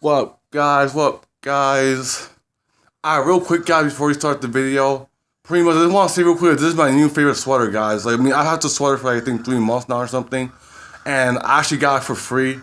What up, guys? Alright, real quick, guys, before we start the video. Pretty much, I just want to say real quick, this is my new favorite sweater, guys. Like, I mean, I had the sweater for, I think, 3 months now or something. And I actually got it for free.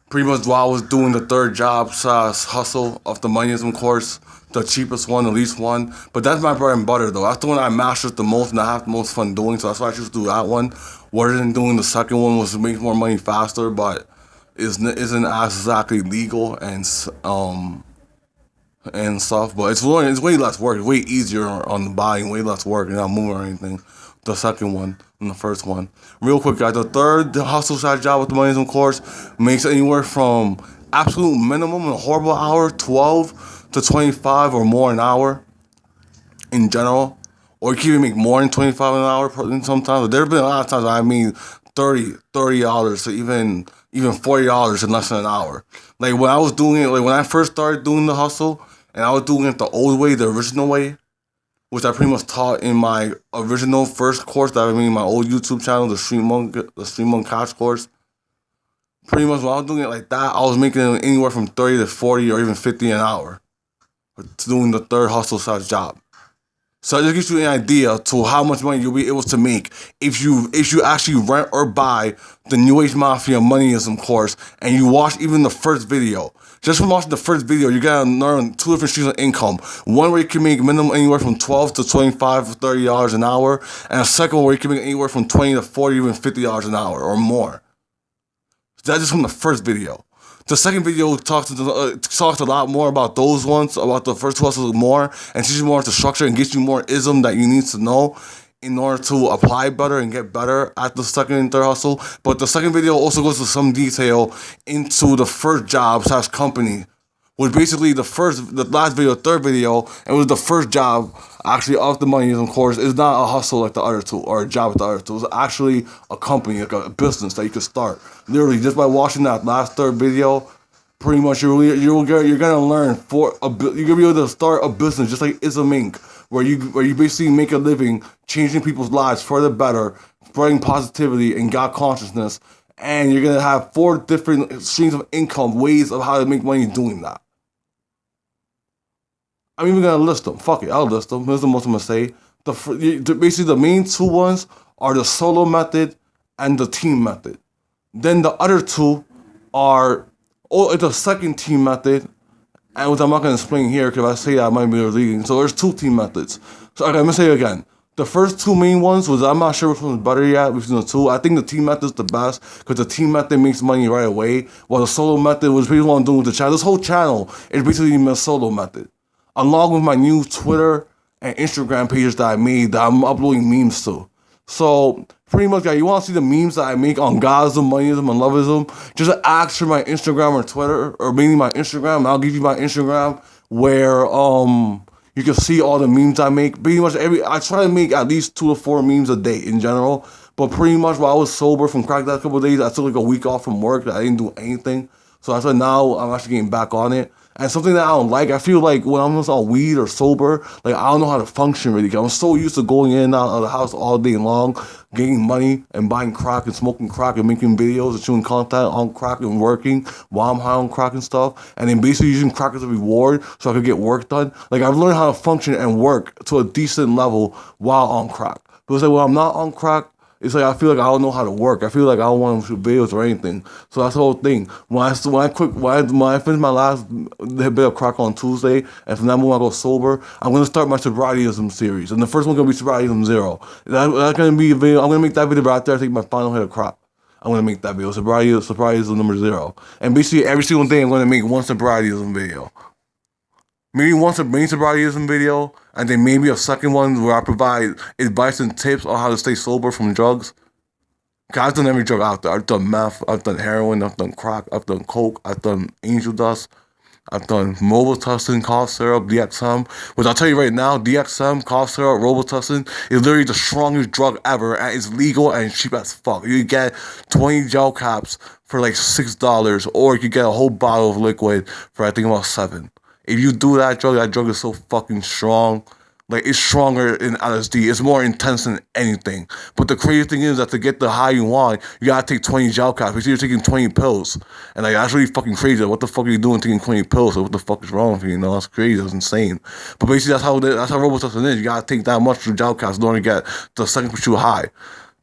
Pretty much while I was doing the third job hustle of the monism course. The cheapest one, the least one. But that's my bread and butter, though. That's the one I mastered the most and I have the most fun doing. So that's why I choose to do that one. Rather than doing the second one, which makes more money faster, but isn't as exactly legal and stuff. But it's way less work. It's way easier on the body, way less work. You're not moving or anything. The second one and the first one. Real quick, guys. The third hustle side job with the monism course makes anywhere from absolute minimum in a horrible hour, 12 to 25 or more an hour in general. Or you can even make more than 25 an hour sometimes. There have been a lot of times I mean $30 to even $40 in less than an hour. Like when I was doing it, like when I first started doing the hustle, and I was doing it the old way, the original way, which I pretty much taught in my original first course that I made in my old YouTube channel, the Stream Monk Cash course. Pretty much when I was doing it like that, I was making anywhere from 30 to 40 or even 50 an hour for doing the third hustle size job. So that just gives you an idea to how much money you'll be able to make if you actually rent or buy the New Age Mafia Moneyism course and you watch even the first video. Just from watching the first video, you're gonna learn two different streams of income. One where you can make minimum anywhere from 12 to 25 or $30 an hour, and a second one where you can make anywhere from 20 to 40, even $50 an hour or more. That's just from the first video. The second video talks a lot more about those ones, about the first two hustles more, and teaches you more into structure and gets you more ism that you need to know in order to apply better and get better at the second and third hustle. But the second video also goes to some detail into the first job / company, was basically the last video, third video, and it was the first job actually of the monism course. It's not a hustle like the other two or a job like the other two. It's actually a company, like a business that you could start. Literally, just by watching that last third video, pretty much you're gonna learn you're gonna be able to start a business just like Ism Inc., where you basically make a living changing people's lives for the better, spreading positivity and God consciousness, and you're gonna have 4 different streams of income, ways of how to make money doing that. I'm even gonna list them. Fuck it, I'll list them. Here's the most I'm gonna say. Basically the main two ones are the solo method and the team method. Then the other two are it's a second team method, and which I'm not gonna explain here because if I say that I might be leading. So there's two team methods. So okay, I'm gonna say it again. The first two main ones was I'm not sure which one's better yet between the two. I think the team method is the best because the team method makes money right away, while the solo method was basically what I'm doing with the channel. This whole channel is basically my solo method, along with my new Twitter and Instagram pages that I made that I'm uploading memes to. So pretty much, guys, you want to see the memes that I make on Godism, Moneyism, and Loveism? Just ask for my Instagram or Twitter, or mainly my Instagram. And I'll give you my Instagram where you can see all the memes I make. Pretty much I try to make at least 2 to 4 memes a day in general. But pretty much while I was sober from crack that couple of days, I took like a week off from work. I didn't do anything. So I said now I'm actually getting back on it. And something that I don't like, I feel like when I'm just on weed or sober, like I don't know how to function really. I'm so used to going in and out of the house all day long, getting money and buying crack and smoking crack and making videos and shooting content on crack and working while I'm high on crack and stuff. And then basically using crack as a reward so I could get work done. Like I've learned how to function and work to a decent level while on crack. But it's like when I'm not on crack, it's like I feel like I don't know how to work. I feel like I don't want to shoot videos or anything. So that's the whole thing. When I finish my last bit of crack on Tuesday, and from that moment I go sober, I'm gonna start my sobrietyism series, and the first one's gonna be sobrietyism 0. That's gonna be a video. I'm gonna make that video right after I take my final hit of crack. I'm gonna make that video sobrietyism number 0, and basically every single day I'm gonna make one sobrietyism video. Maybe once a main sobrietyism video, and then maybe a second one where I provide advice and tips on how to stay sober from drugs. Cause I've done every drug out there. I've done meth, I've done heroin, I've done crack, I've done coke, I've done angel dust, I've done Robitussin, cough syrup, DXM. Which I'll tell you right now, DXM, cough syrup, Robitussin is literally the strongest drug ever, and it's legal and cheap as fuck. You get 20 gel caps for like $6, or you get a whole bottle of liquid for I think about $7. If you do that drug is so fucking strong. Like, it's stronger in LSD. It's more intense than anything. But the crazy thing is that to get the high you want, you gotta take 20 gel caps. Because you're taking 20 pills. And like, that's really fucking crazy. Like, what the fuck are you doing taking 20 pills? Like, what the fuck is wrong with you? You know, that's crazy. That's insane. But basically, that's how Robitussin is. You gotta take that much through gel caps in order to get the second pursuit high.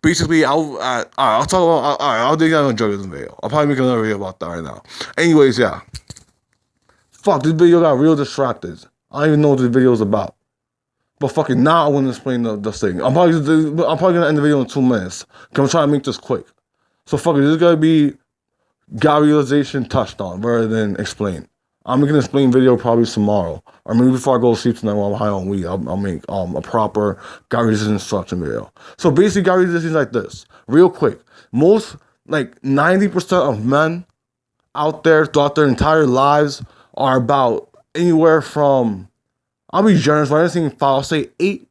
Basically, I'll talk about, I'll dig down on drugs in the video. I'll probably make another video about that right now. Anyways, yeah. Fuck, this video got real distracted. I don't even know what this video is about. But fucking now I want to explain the thing. I'm probably gonna end the video in 2 minutes. Cause I'm trying to make this quick. So fuck it, this is gonna be God realization touched on rather than explain. I'm making an explain video probably tomorrow. Or maybe before I go to sleep tonight while I'm high on weed, I'll make a proper God realization instruction video. So basically God realization is like this. Real quick. Most, like 90% of men out there throughout their entire lives are about anywhere from, I'll be generous, but I didn't think I'll say 8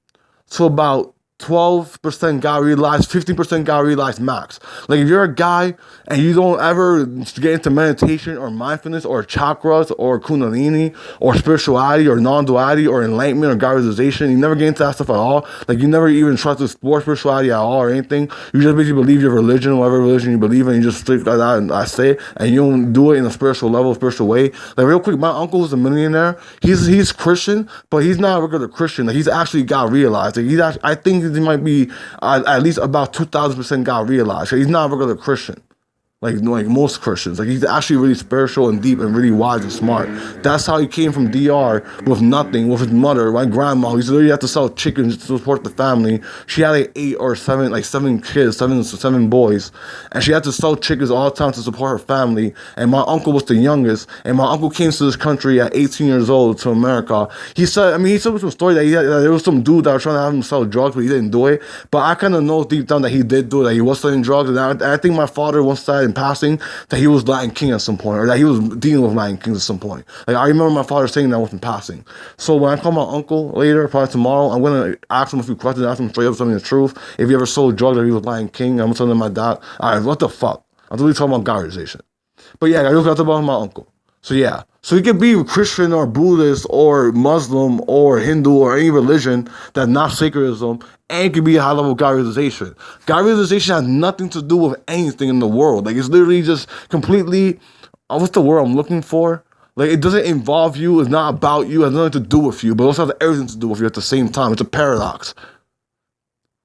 to about 12% got realized, 15% got realized max. Like if you're a guy and you don't ever get into meditation or mindfulness or chakras or kundalini or spirituality or non-duality or enlightenment or God realization, you never get into that stuff at all. Like you never even try to explore spirituality at all or anything. You just basically believe your religion, whatever religion you believe in, you just stick like that and I say it, and you don't do it in a spiritual level, spiritual way. Like real quick, my uncle is a millionaire. He's Christian, but he's not a regular Christian. Like he's actually got realized. Like he's actually, I think he might be at least about 2,000% got realized. He's not a regular Christian. Like most Christians. Like he's actually really spiritual and deep and really wise and smart. That's how he came from DR with nothing, with his mother, my grandma. He literally had to sell chickens to support the family. She had like 8 or 7, like 7 kids, seven boys. And she had to sell chickens all the time to support her family. And my uncle was the youngest. And my uncle came to this country at 18 years old to America. He said some story that there was some dude that was trying to have him sell drugs, but he didn't do it. But I kind of know deep down that he did do it, that he was selling drugs. And I think my father once said in passing that he was Latin King at some point, or that he was dealing with Latin Kings at some point. Like I remember my father saying that in passing. So when I call my uncle later, probably tomorrow, I'm gonna ask him a few questions, ask him straight up, tell me the truth. If he ever sold drugs, or he was Latin King, I'm telling him my dad. Alright, what the fuck? I'm really talking about God realization. But yeah, I really talk about my uncle. So yeah. So you can be Christian or Buddhist or Muslim or Hindu or any religion that's not sacredism, and it can be a high level God realization. God realization has nothing to do with anything in the world. Like it's literally just completely, what's the word I'm looking for? Like it doesn't involve you, it's not about you, it has nothing to do with you, but it also has everything to do with you at the same time. It's a paradox.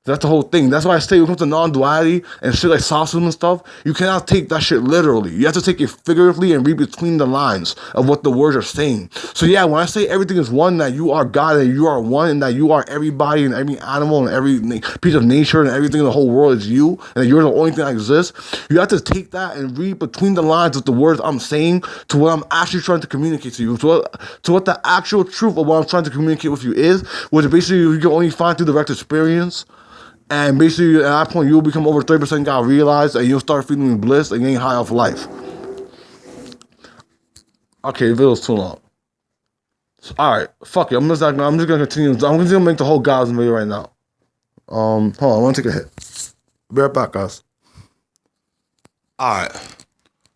That's the whole thing. That's why I say when it comes to non-duality and shit like sauces and stuff, you cannot take that shit literally. You have to take it figuratively and read between the lines of what the words are saying. So yeah, when I say everything is one, that you are God and you are one, and that you are everybody and every animal and every piece of nature and everything in the whole world is you, and that you're the only thing that exists, you have to take that and read between the lines of the words I'm saying to what I'm actually trying to communicate to you, to what the actual truth of what I'm trying to communicate with you is, which basically you can only find through direct experience. And basically, at that point, you'll become over 30% God realized, and you'll start feeling bliss and getting high off life. Okay, the video's too long. Alright, fuck it. I'm just gonna continue. I'm just gonna make the whole God's video right now. Hold on, I wanna take a hit. Be right back, guys. Alright.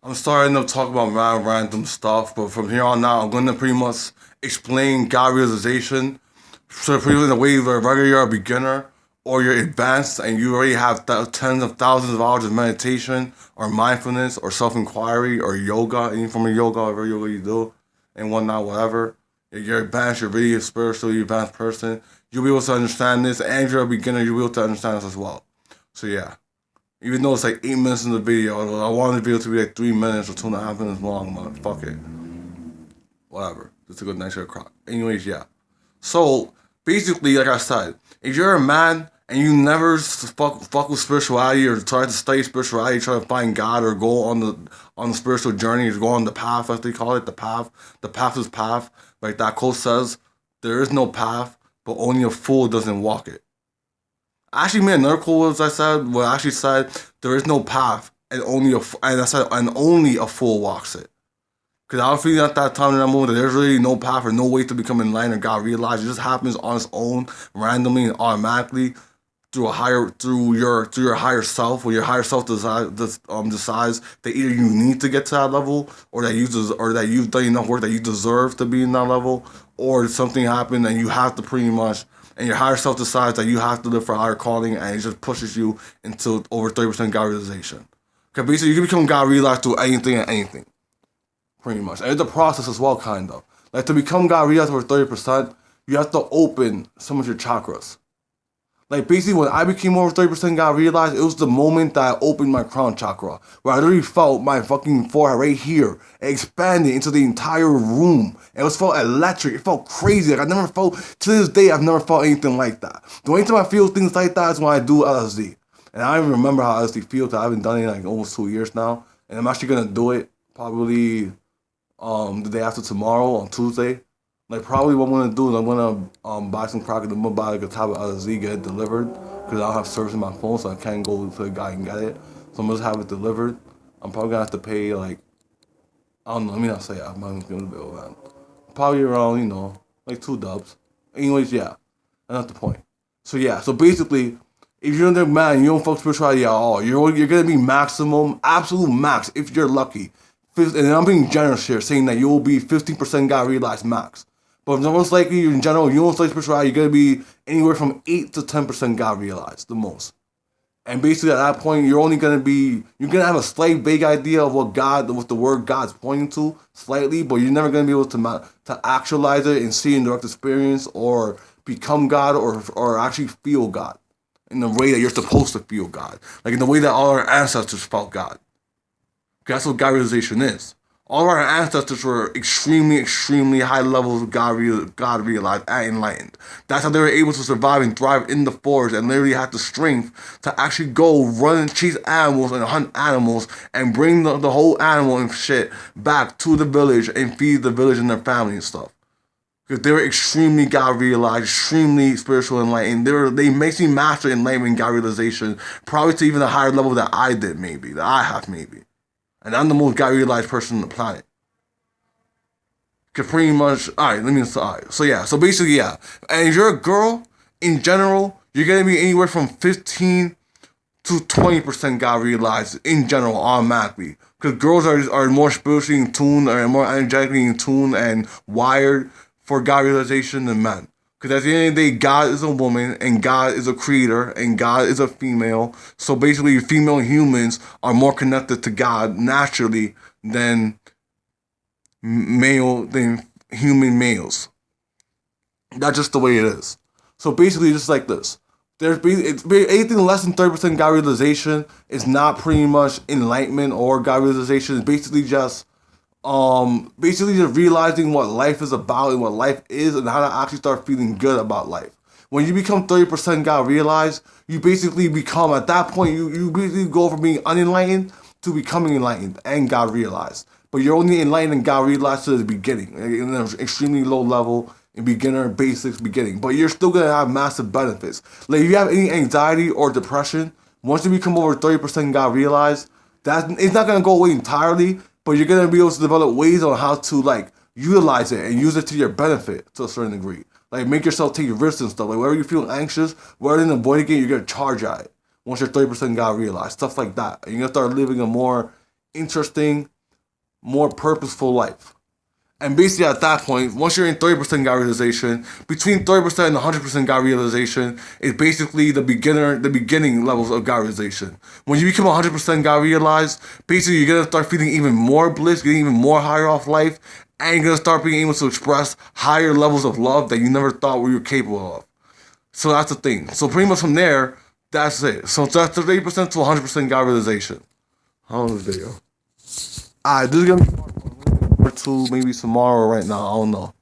I'm starting to talk about random stuff, but from here on out, I'm gonna pretty much explain God realization. So pretty much the way whether you're a beginner or you're advanced and you already have tens of thousands of hours of meditation or mindfulness or self-inquiry or yoga, any form of yoga, whatever yoga you do, and whatnot, whatever. If you're advanced, you're really a spiritually advanced person, you'll be able to understand this, and if you're a beginner, you'll be able to understand this as well. So yeah, even though it's like 8 minutes in the video, I wanted the video to be like 3 minutes or 2.5 minutes long, but fuck it. Whatever, just a good nice short crock. Anyways, yeah. So, basically, like I said, if you're a man and you never fuck with spirituality or try to study spirituality, try to find God or go on the spiritual journey or go on the path, as they call it, the path is path. Like that quote says, there is no path, but only a fool doesn't walk it. I actually made another quote where I actually said, there is no path, and only a fool walks it. Because I was feeling at that time in that moment that there's really no path or no way to become enlightened or God realized. It just happens on its own, randomly and automatically through your higher self, where your higher self decides that either you need to get to that level, or that you've done enough work that you deserve to be in that level, or something happened and you have to pretty much and your higher self decides that you have to live for a higher calling, and it just pushes you into over 30% God realization. Because basically, you can become God realized through anything and anything, pretty much. And it's a process as well, kind of. Like, to become God realized over 30%, you have to open some of your chakras. Like, basically, when I became over 30% God realized, it was the moment that I opened my crown chakra, where I literally felt my fucking forehead right here expanding into the entire room. And it was felt electric. It felt crazy. Like, I never felt, to this day, I've never felt anything like that. The only time I feel things like that is when I do LSD. And I don't even remember how LSD feels, because I haven't done it in like almost 2 years now. And I'm actually gonna do it probably the day after tomorrow on Tuesday. Like, probably what I'm gonna do is I'm gonna buy some crack and I'm gonna buy like a tablet of LSD, get it delivered, because I don't have service in my phone, so I can't go to the guy and get it. So I'm gonna just have it delivered. I'm probably gonna have to pay like, I don't know, let me not say I'm not gonna bill, man. Probably around, like $2. Anyways, yeah. That's not the point. So yeah, so basically, if you're in there, man, you don't fuck spirituality at all, you're gonna be maximum, absolute max, if you're lucky. And I'm being generous here, saying that you will be 15% God realized max. But most likely, in general, you don't study spirituality, you're gonna be anywhere from 8 to 10% God realized, the most. And basically, at that point, you're gonna have a slight vague idea of what the word God's pointing to, slightly, but you're never gonna be able to actualize it and see in direct experience, or become God, or actually feel God in the way that you're supposed to feel God, like in the way that all our ancestors felt God. That's what God realization is. All of our ancestors were extremely, extremely high levels of God realized and enlightened. That's how they were able to survive and thrive in the forest, and literally had the strength to actually go run and chase animals and hunt animals and bring the whole animal and shit back to the village and feed the village and their family and stuff. Because they were extremely God realized, extremely spiritual enlightened. They basically mastered enlightenment and God realization, probably to even a higher level that I did, maybe, that I have, maybe. And I'm the most God realized person on the planet. Cause pretty much, alright. So yeah, so basically, yeah. And if you're a girl, in general, you're gonna be anywhere from 15 to 20% God realized in general, automatically. Because girls are more spiritually in tune, or more energetically in tune and wired for God realization than men. Because at the end of the day, God is a woman, and God is a creator, and God is a female. So basically, female humans are more connected to God naturally than human males. That's just the way it is. So basically, just like this. Anything less than 30% God realization is not pretty much enlightenment or God realization. It's basically just realizing what life is about and what life is, and how to actually start feeling good about life. When you become 30% God realized, you basically become, at that point, you basically go from being unenlightened to becoming enlightened and God realized. But you're only enlightened and God realized to the beginning, in an extremely low level, in beginner basics beginning. But you're still gonna have massive benefits. Like, if you have any anxiety or depression, once you become over 30% God realized, it's not gonna go away entirely, but you're gonna be able to develop ways on how to, like, utilize it and use it to your benefit to a certain degree. Like, make yourself take risks and stuff. Like, whenever you feel anxious, rather than avoiding it, you're gonna charge at it. Once you're 30% God realized, stuff like that. And you're gonna start living a more interesting, more purposeful life. And basically, at that point, once you're in 30% God realization, between 30% and 100% God realization is basically the beginning levels of God realization. When you become 100% God realized, basically you're gonna start feeling even more bliss, getting even more higher off life, and you're gonna start being able to express higher levels of love that you never thought we were capable of. So that's the thing. So pretty much from there, that's it. So that's 30% to 100% God realization. How long is this video? Alright, this is gonna be part 2, maybe tomorrow or right now, I don't know.